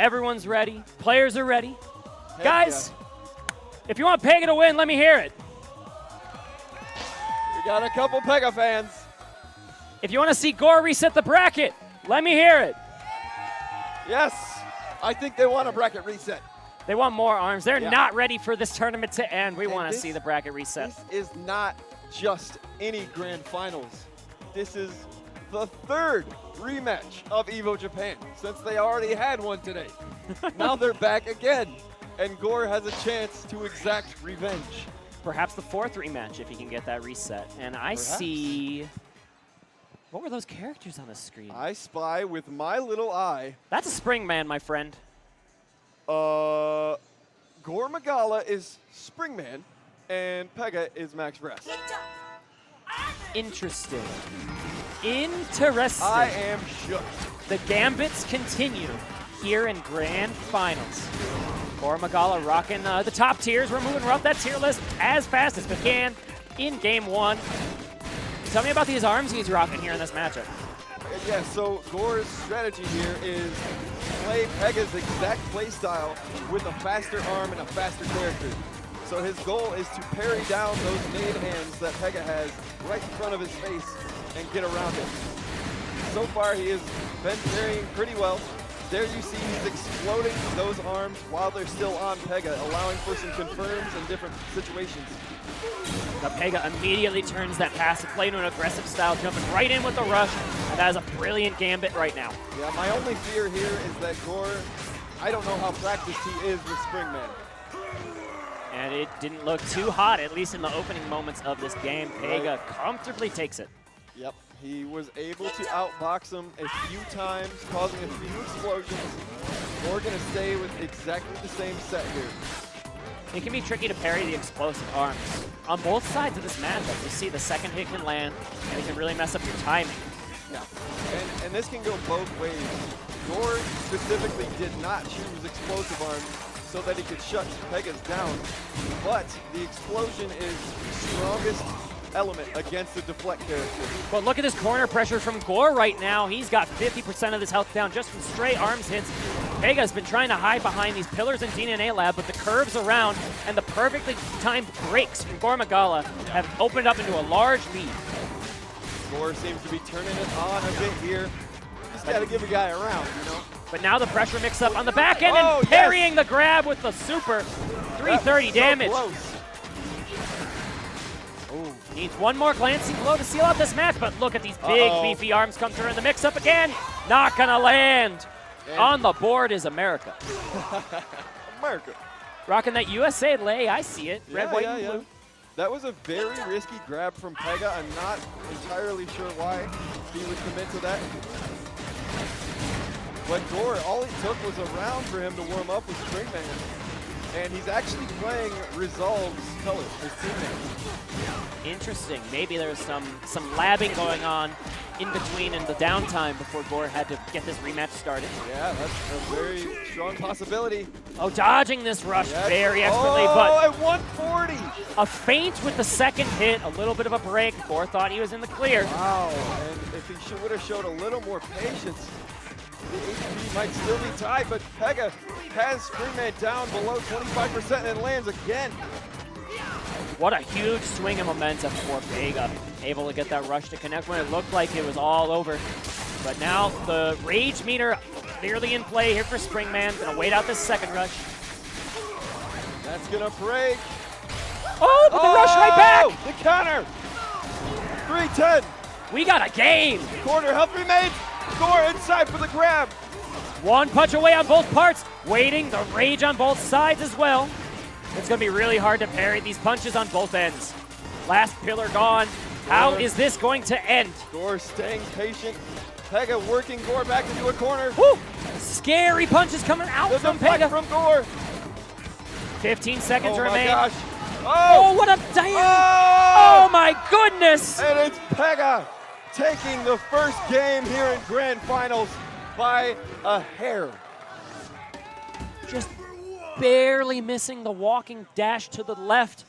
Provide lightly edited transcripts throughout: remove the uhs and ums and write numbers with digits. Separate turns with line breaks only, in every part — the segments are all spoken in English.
Everyone's ready. Players are ready.
Heck
Guys, if you want Pega to win, let me hear it.
We got a couple Pega fans.
If you want to see Gore reset the bracket, let me hear it.
Yes, I think they want a bracket reset.
They want more arms. They're
Yeah.
not ready for this tournament to end. We
And
want to
this-
see the bracket reset.
This is not just any grand finals. This is the third rematch of EVO Japan, since they already had one today. Now they're back again, and Gore has a chance to exact revenge.
Perhaps the fourth rematch if he can get that reset. And I
Perhaps.
see... What were those characters on the screen?
I spy with my little eye.
That's a spring man, my friend.
GoreMagala is Springman, and Pega is Max Brass.
Interesting. Interesting.
I am shook.
The gambits continue here in Grand Finals. GoreMagala rocking the top tiers. We're moving up that tier list as fast as we can in game one. Tell me about these arms he's rocking here in this matchup.
Yeah, so Gore's strategy here is play Pega's exact play style with a faster arm and a faster character. So his goal is to parry down those nade hands that Pega has right in front of his face and get around it. So far he has been parrying pretty well. There you see he's exploding those arms while they're still on Pega, allowing for some confirms in different situations.
The Pega immediately turns that passive play to an aggressive style, jumping right in with the rush. And that is a brilliant gambit right now.
Yeah, my only fear here is that Gore, I don't know how practiced he is with Springman.
And it didn't look too hot, at least in the opening moments of this game. Pega comfortably takes it.
Yep, he was able to outbox him a few times, causing a few explosions. We're going to stay with exactly the same set here.
It can be tricky to parry the explosive arms. On both sides of this matchup, you see the second hit can land, and it can really mess up your timing.
Yeah, and this can go both ways. Gore specifically did not choose explosive arms so that he could shut Pega's down, but the explosion is the strongest element against the deflect character.
But look at this corner pressure from Gore right now. He's got 50% of his health down just from straight arms hits. Pega's been trying to hide behind these pillars in DNA Lab, but the curves around and the perfectly timed breaks from GoreMagala have opened up into a large lead.
Gore seems to be turning it on a bit here. Just got to give a guy a round, you know?
But now the pressure mix up on the back end
Oh,
and parrying the grab with the super 330
So
damage.
close.
Ooh, needs one more glancing blow to seal out this match, but look at these big, beefy arms come through in the mix-up again. Not gonna land. On the board is America.
America.
Rocking that USA lay, I see it. Red, white, and blue.
That was a very risky grab from Pega. I'm not entirely sure why he would commit to that. But Gore, all it took was a round for him to warm up with Springman. And he's actually playing Resolve's colors, his teammate.
Interesting. Maybe there's some labbing going on in between in the downtime before Gore had to get this rematch started.
Yeah, that's a very strong possibility.
Oh, dodging this rush
Yes.
very expertly,
Oh,
but
at 140.
a feint with the second hit, a little bit of a break. Gore thought he was in the clear.
Wow, and if he would have showed a little more patience, the HP might still be tied, but Pega has Springman down below 25% and lands again.
What a huge swing of momentum for Pega. Able to get that rush to connect when it looked like it was all over. But now the rage meter clearly in play here for Springman. Gonna wait out this second rush.
That's gonna break.
Oh, but the rush right back!
The counter. 310.
We got a game!
Corner help remains. Gore inside for the grab.
One punch away on both parts. Waiting, the rage on both sides as well. It's gonna be really hard to parry these punches on both ends. Last pillar gone. How is this going to end?
Gore staying patient. Pega working Gore back into a corner.
Woo! Scary punches coming out
There's
from
a fight
Pega.
from Gore.
15 seconds
Oh my
remain.
gosh.
Oh, what a damn! Oh my goodness!
And it's Pega taking the first game here in Grand Finals by a hair.
Just barely missing the walking dash to the left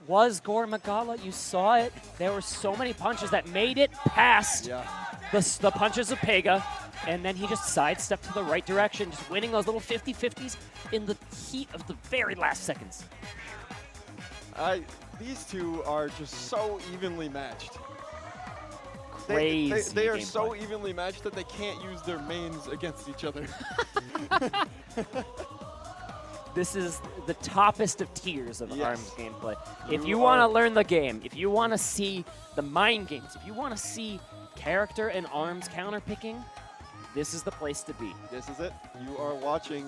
was GoreMagala. You saw it. There were so many punches that made it past the punches of Pega. and then he just sidestepped to the right direction, just winning those little 50-50s in the heat of the very last seconds.
These two are just so evenly matched.
Crazy
They are
gameplay.
so evenly matched that they can't use their mains against each other.
This is the toppest of tiers of
Yes.
ARMS gameplay. If
You
you want to
are-
learn the game, if you want to see the mind games, if you want to see character and ARMS counterpicking, this is the place to be.
This is it. You are watching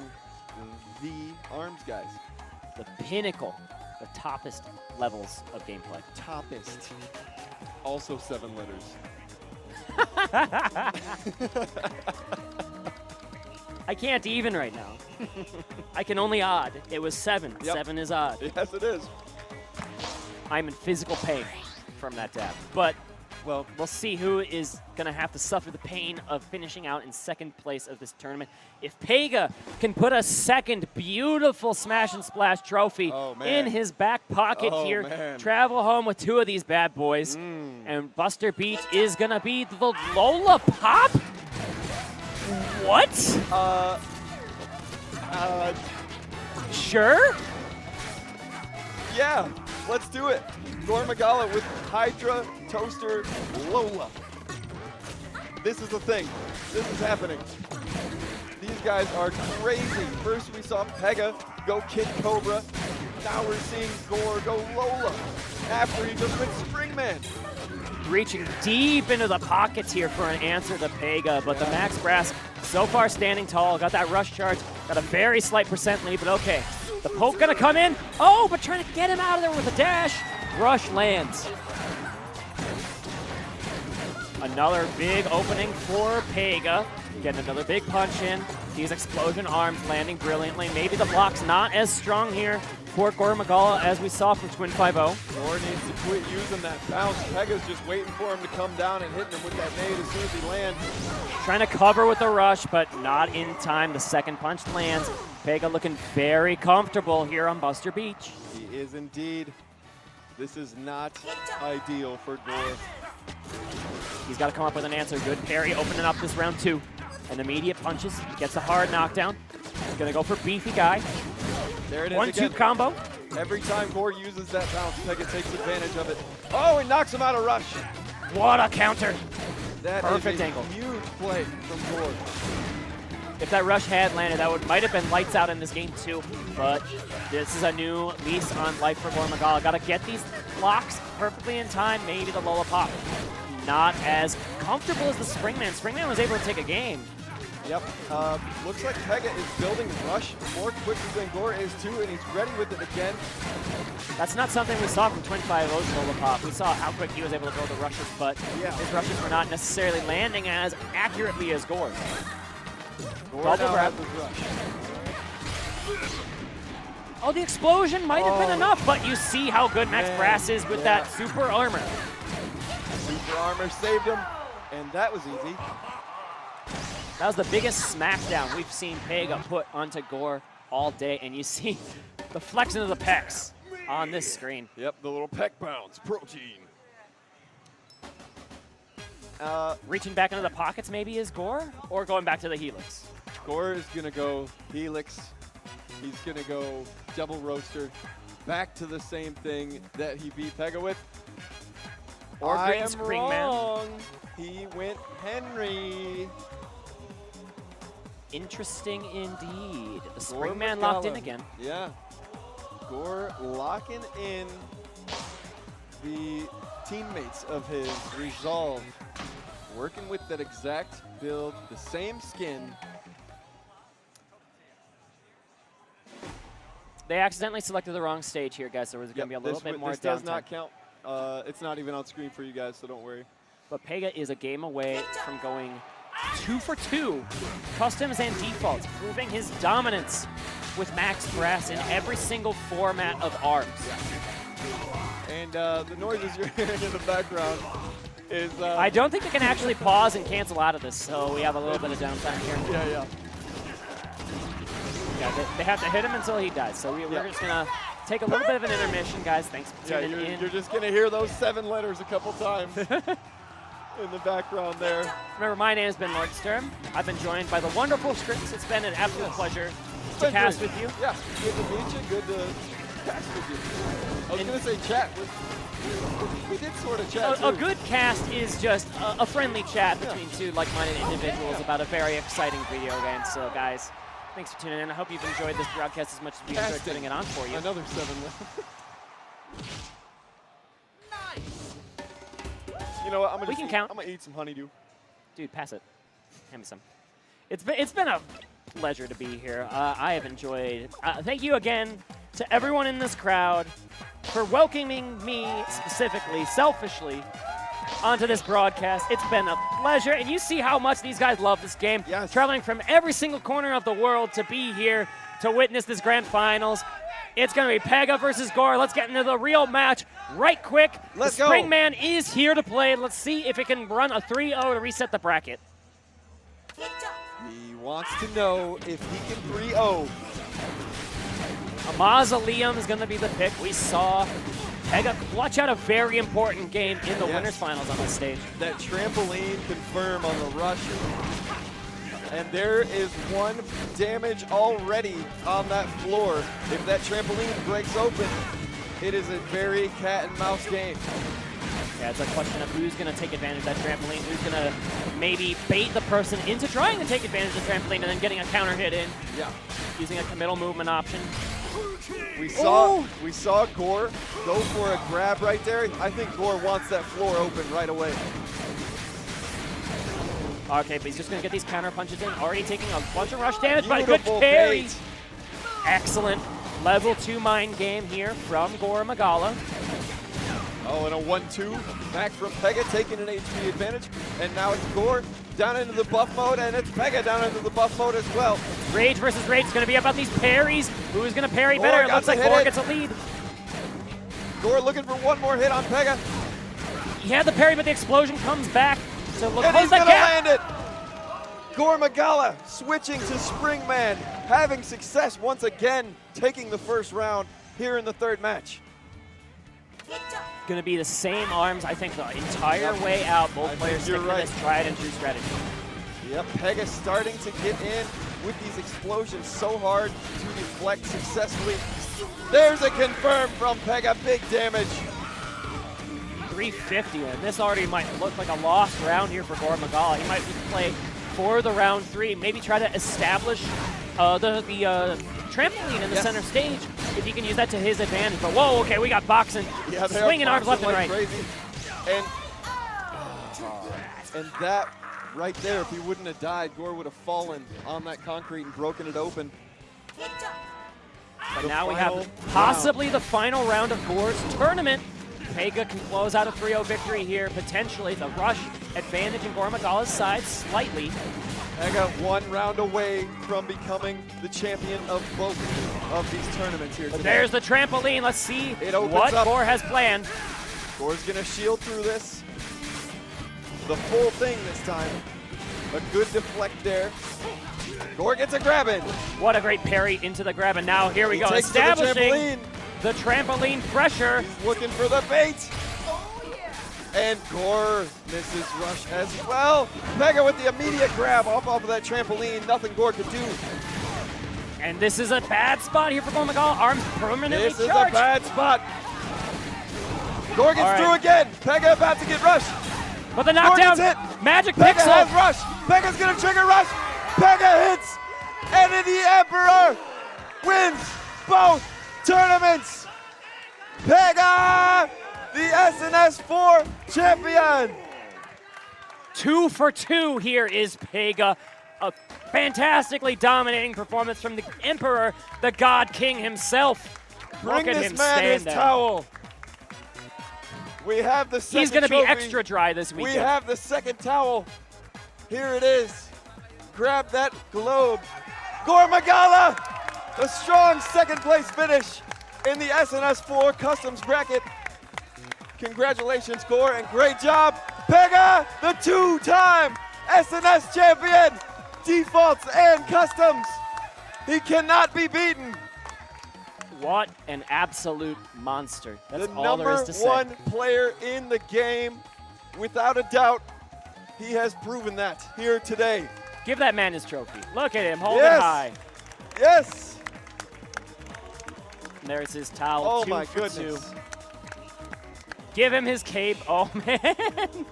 the ARMS guys.
The pinnacle, the toppest levels of gameplay.
Toppest. Also 7 letters.
I can't even right now. I can only odd. It was 7.
Yep.
7 is odd.
Yes, it is.
I'm in physical pain from that dab. But, well, we'll see who is going to have to suffer the pain of finishing out in second place of this tournament. If Pega can put a second beautiful Smash and Splash trophy in his back pocket here, travel home with 2 of these bad boys, and Buster Beach is going to be the Lola Pop? What? Sure?
Yeah, let's do it. GoreMagala with Hydra, Toaster, Lola. This is the thing. This is happening. These guys are crazy. First we saw Pega go Kid Cobra. Now we're seeing Gore go Lola. After he just went Springman.
Reaching deep into the pockets here for an answer to Pega, but the Max Brass so far standing tall, got that rush charge, got a very slight percent lead, but okay. The poke gonna come in. Oh, but trying to get him out of there with a dash. Rush lands. Another big opening for Pega. Getting another big punch in. These explosion arms landing brilliantly. Maybe the block's not as strong here for GoreMagala as we saw from Twin 5-0.
Gore needs to quit using that bounce. Pega's just waiting for him to come down and hitting him with that nade as soon as he lands.
Trying to cover with the rush, but not in time. The second punch lands. Pega looking very comfortable here on Buster Beach.
He is indeed. This is not ideal for Gore.
He's got to come up with an answer. Good parry opening up this round 2. An immediate punches, gets a hard knockdown. He's gonna go for beefy guy.
There it is
1-2
again.
combo.
Every time Gore uses that bounce, Pega takes advantage of it. Oh, he knocks him out of rush.
What a counter.
That
Perfect
is a
angle.
huge play from Gore.
If that rush had landed, that might have been lights out in this game too. But this is a new lease on life for GoreMagala. Got to get these blocks perfectly in time. Maybe the Lola Pop. Not as comfortable as the Springman. Springman was able to take a game.
Yep. Looks like Pega is building rush more quickly than Gore is too, and he's ready with it again.
That's not something we saw from Twin 5-0's Lola Pop. We saw how quick he was able to throw the rushes, but his rushes were not necessarily landing as accurately as Gore's.
Gore
Double
now
grab.
has his rush.
Oh, the explosion might have been enough, but you see how good Max Brass is with that super armor.
Super armor saved him, and that was easy.
That was the biggest smackdown we've seen Pega put onto Gore all day, and you see the flexing of the pecs on this screen.
Yep, the little pec bounce, protein.
Reaching back into the pockets maybe is Gore, or going back to the helix?
Gore is gonna go helix. He's gonna go double roaster, back to the same thing that he beat Pega with.
Or
I
green
am
Springman.
wrong. He went Henry.
Interesting indeed. The Springman locked in again.
Yeah. Gore locking in the teammates of his resolve. Working with that exact build, the same skin.
They accidentally selected the wrong stage here, guys, so there's going to be a little bit more
This
downtime.
does not count. It's not even on screen for you guys, so don't worry.
But Pega is a game away from going 2 for 2, customs and defaults, proving his dominance with Max Brass in every single format of ARMS.
And the noises you're hearing in the background is...
I don't think they can actually pause and cancel out of this, so we have a little bit of downtime here.
Yeah.
Yeah, they have to hit him until he dies, so we're just going to take a little bit of an intermission, guys. Thanks for tuning in.
You're just going to hear those 7 letters a couple times. in the background there.
Remember, my name has been Lord Sturm. I've been joined by the wonderful Scripps. It's been an absolute pleasure to cast with you.
Yeah, good to meet you. Good to cast with you. I was going to say chat. We did sort of chat,
A good cast is just a friendly chat between two like-minded individuals about a very exciting video game. So, guys, thanks for tuning in. I hope you've enjoyed this broadcast as much as we enjoyed putting it on for you.
Another 7 left. You know what? I'm gonna eat some honeydew.
Dude, pass it. Hand me some. It's been a pleasure to be here. I have enjoyed. Thank you again to everyone in this crowd for welcoming me specifically, selfishly, onto this broadcast. It's been a pleasure, and you see how much these guys love this game.
Yes.
Traveling from every single corner of the world to be here to witness this grand finals. It's going to be Pega versus Gore. Let's get into the real match right quick.
Let's
the
go.
Springman is here to play. Let's see if it can run a 3-0 to reset the bracket.
He wants to know if he can 3-0.
A mausoleum is going to be the pick. We saw Pega clutch out a very important game in the winners finals on this stage.
That trampoline confirm on the rush. And there is 1 damage already on that floor. If that trampoline breaks open, it is a very cat and mouse game.
Yeah, it's a question of who's going to take advantage of that trampoline, who's going to maybe bait the person into trying to take advantage of the trampoline and then getting a counter hit in.
Yeah.
Using a committal movement option.
We saw Gore go for a grab right there. I think Gore wants that floor open right away.
Okay, but he's just going to get these counter punches in. Already taking a bunch of rush damage, but a
Beautiful
good carry.
bait.
Excellent level 2 mind game here from GoreMagala.
Oh, and a 1-2 back from Pega, taking an HP advantage. And now it's Gore down into the buff mode, and it's Pega down into the buff mode as well.
Rage versus Rage is going to be about these parries. Who's going to parry
Gore
better? It
got
looks
to
like
hit
Gore
it.
gets a lead.
Gore looking for 1 more hit on Pega.
He had the parry, but the explosion comes back. So look,
And
close
he's
that
gonna
gap.
land it. GoreMagala switching to Springman, having success once again, taking the first round here in the 3rd match.
Going to be the same arms, I think, the entire way out. Both players sticking to this tried and true strategy.
Yep, Pega starting to get in with these explosions so hard to deflect successfully. There's a confirm from Pega, big damage.
350, and this already might look like a lost round here for GoreMagala. He might play for the round 3, maybe try to establish the trampoline in the center stage if he can use that to his advantage. But whoa, okay, we got boxing, swinging arms left and right.
Crazy. And that right there, if he wouldn't have died, Gore would have fallen on that concrete and broken it open.
But now we have possibly the final round of Gore's tournament. Pega can close out a 3-0 victory here, potentially. The rush advantage in GoreMagala's side slightly.
Pega 1 round away from becoming the champion of both of these tournaments here today.
There's the trampoline. Let's see what
up.
Gore has planned.
Gore's gonna shield through this. The full thing this time. A good deflect there. Gore gets a grab in.
What a great parry into the grab, and now here we
He
go,
takes to the
establishing the trampoline pressure.
He's looking for the bait. And Gore misses rush as well. Pega with the immediate grab off of that trampoline. Nothing Gore could do.
And this is a bad spot here for GoreMagala. Arms permanently
This is
charged.
a bad spot. Gore gets through again. Pega about to get rushed.
But the knockdown,
Gore gets hit.
magic
Pega
pixel.
has rush. Pega's gonna trigger rush. Pega hits. And the Emperor wins both tournaments. Pega, the SNS 4 champion.
2 for 2 here is Pega. A fantastically dominating performance from the Emperor, the God King himself.
Bring
Look at
this
him
man
stand
his
there.
towel. We have the second
He's going to be
trophy.
extra dry this weekend.
We have the second towel. Here it is. Grab that globe. GoreMagala, a strong 2nd place finish in the SNS 4 Customs bracket. Congratulations, Gore, and great job. Pega, the 2-time SNS champion, defaults and customs. He cannot be beaten.
What an absolute monster. That's
The
all there is to say.
#1 player in the game, without a doubt, He has proven that here today.
Give that man his trophy. Look at him, hold it
Yes.
high.
Yes.
And there's his towel.
Oh
2
my
for 2.
goodness.
Give him his cape. Oh man.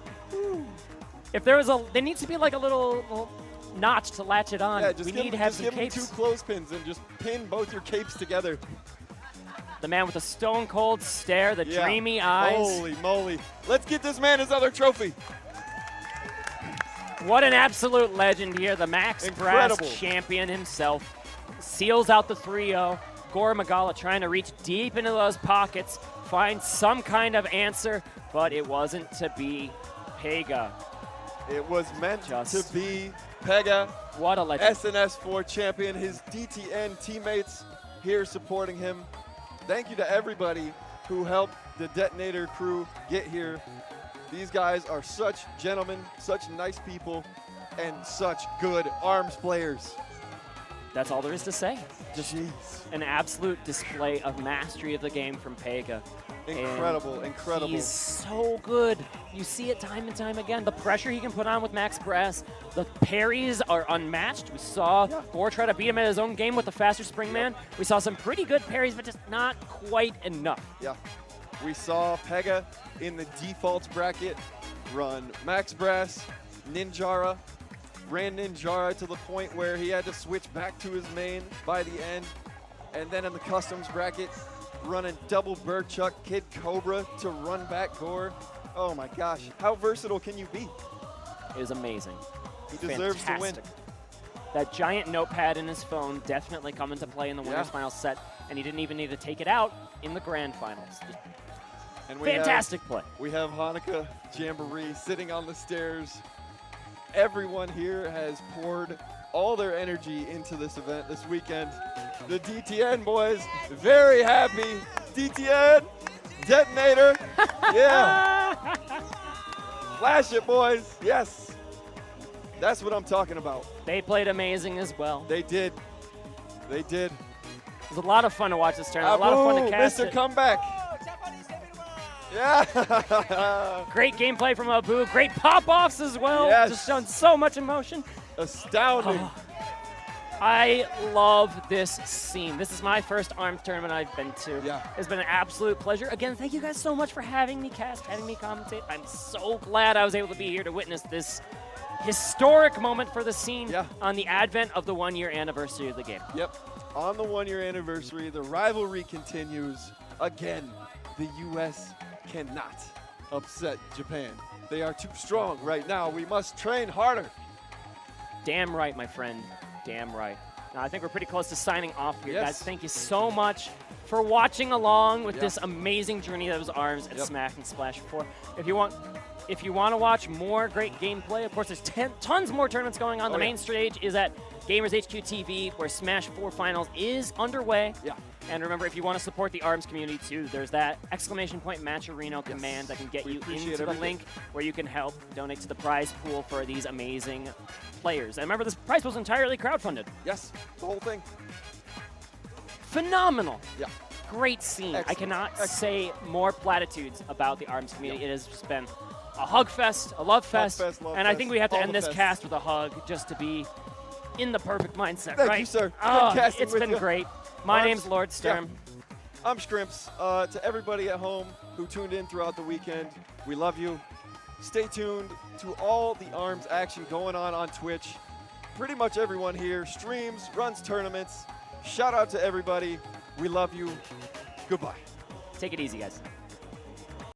If there was there needs to be like a little notch to latch it on.
Yeah, just
We
give
need to
him,
have
just
some
give him
capes.
2 clothespins and just pin both your capes together.
The man with the stone cold stare, the
Yeah.
dreamy eyes.
Holy moly. Let's get this man his other trophy.
What an absolute legend here. The Max
Incredible.
Brass champion himself seals out the 3-0. GoreMagala trying to reach deep into those pockets, find some kind of answer, but it wasn't to be. Pega.
It was meant
Just-
to be. Pega,
What a legend.
SNS4 champion, his DTN teammates here supporting him. Thank you to everybody who helped the Detonator crew get here. These guys are such gentlemen, such nice people, and such good arms players.
That's all there is to say. Just
Jeez.
an absolute display of mastery of the game from Pega.
Incredible,
And
incredible.
He's so good. You see it time and time again. The pressure he can put on with Max Brass. The parries are unmatched. We saw Gore try to beat him at his own game with the faster spring man. We saw some pretty good parries, but just not quite enough.
Yeah. We saw Pega in the default bracket run Max Brass, Ninjara, ran Ninjara to the point where he had to switch back to his main by the end. And then in the customs bracket, running double bird chuck, Kid Cobra to run back Gore. Oh my gosh, how versatile can you be?
It was amazing.
He deserves to win.
Fantastic. That giant notepad in his phone definitely come into play in the winners
Yeah.
finals set, and he didn't even need to take it out in the grand finals. Just
And we
fantastic play.
We have Hanukkah Jamboree sitting on the stairs. Everyone here has poured all their energy into this event this weekend. The DTN boys, very happy. DTN, Detonator, yeah. Flash it, boys, yes. That's what I'm talking about.
They played amazing as well.
They did. They did.
It was a lot of fun to watch this tournament. A lot of fun to cast
Mr.
it.
Comeback. Yeah.
Great gameplay from Abu. Great pop-offs as well.
Yes.
Just showing so much emotion.
Astounding.
Oh, I love this scene. This is my first ARMS tournament I've been to.
Yeah.
It's been an absolute pleasure. Again, thank you guys so much for having me cast, having me commentate. I'm so glad I was able to be here to witness this historic moment for the scene on the advent of the 1-year anniversary of the game.
Yep. On the 1-year anniversary, the rivalry continues. Again, the U.S. cannot upset Japan. They are too strong right now. We must train harder.
Damn right, my friend. Damn right. Now, I think we're pretty close to signing off here,
Yes.
guys. Thank you so much for watching along with
Yeah.
this amazing journey that was ARMS at
Yep.
Smack and Splash 4. If you want to watch more great gameplay, of course, there's tons more tournaments going on. The main stage is at Gamers HQ TV, where Smash 4 Finals is underway.
Yeah.
And remember, if you want to support the ARMS community too, there's that !Matcherino command that can get
We
you
appreciate
into the
everything.
link where you can help donate to the prize pool for these amazing players. And remember, this prize pool is entirely crowdfunded.
Yes, the whole thing.
Phenomenal.
Yeah.
Great scene. I
Excellent.
cannot
Excellent.
say more platitudes about the ARMS community. It has just been a hug fest, a love fest,
love
and I
fest,
think we have to
all
end
the
this
fests.
cast with a hug just to be in the perfect mindset,
Thank
right?
you, sir. Good
Oh,
casting
it's
with
been
you.
great. My
ARMS,
name's Lord Sturm.
I'm Scrimps. To everybody at home who tuned in throughout the weekend, we love you. Stay tuned to all the ARMS action going on Twitch. Pretty much everyone here streams, runs tournaments. Shout out to everybody. We love you. Goodbye.
Take it easy, guys.